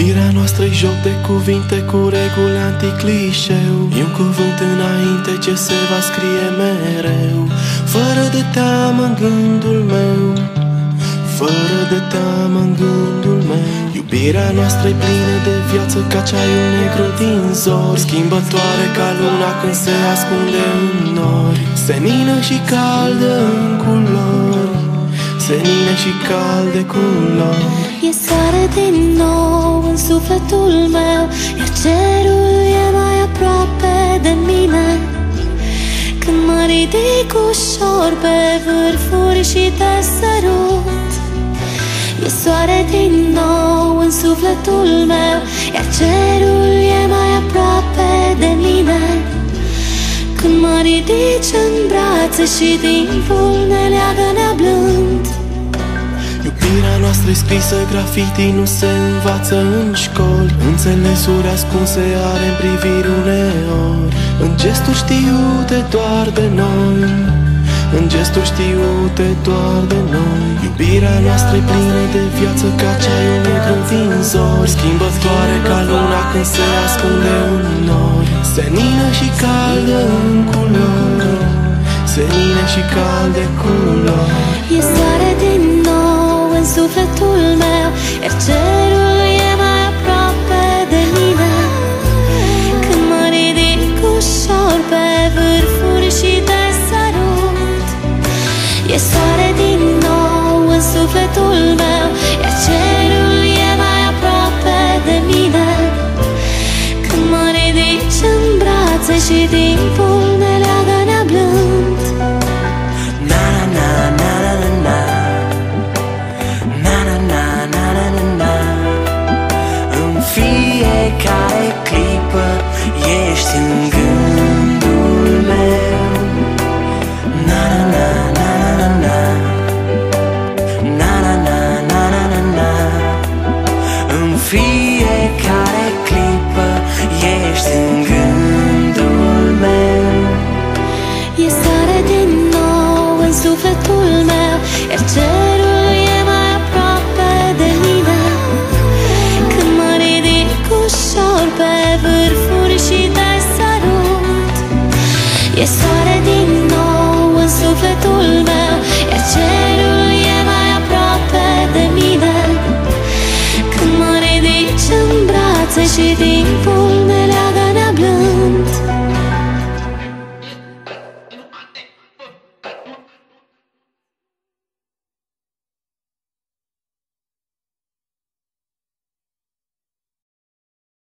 Iubirea noastră-i joc de cuvinte cu reguli anticlișeu. E un cuvânt înainte ce se va scrie mereu. Fără de teamă în gândul meu, fără de teamă în gândul meu. Iubirea noastră-i plină de viață ca ceaiul negru din zori, schimbătoare ca luna când se ascunde în nori. Senină și caldă în culori, senină și calde culori. E soare din nou în sufletul meu, iar cerul e mai aproape de mine. Când mă ridic ușor pe vârfuri și te sărut, e soare din nou în sufletul meu, iar cerul e mai aproape de mine. Când mă ridici în brațe și timpul ne leagă neablând. Iubirea noastră-i scrisă graffiti, nu se învață în școli. Înțelesuri ascunse are în priviri uneori, în gesturi știute doar de noi, în gesturi știute doar de noi. Iubirea noastră-i plină de viață ca ceaiul negru din zori, schimbătoare ca luna când se ascunde în nori. Senină și caldă în culori, senină și calde culori. E soare din nou în sufletul meu, iar cerul e mai aproape de mine. Când mă ridic ușor pe vârfuri și te sărut, e soare din nou în sufletul meu, iar cerul e mai aproape de mine. Când mă ridici în brațe și timpul ne leagă neablând. Na na na na na na, na na na na na na na. În fiecare clipă ești în gândul meu. Na na na na na na, na na na na na na na. În fiecare clipă ești în gândul meu. E soare din nou în sufletul meu, iar cerul e mai aproape de mine. Când mă ridic ușor pe vârfuri și te sărut, e soare din nou în sufletul meu, iar cerul e mai aproape de mine. Când mă ridici în brațe și timpul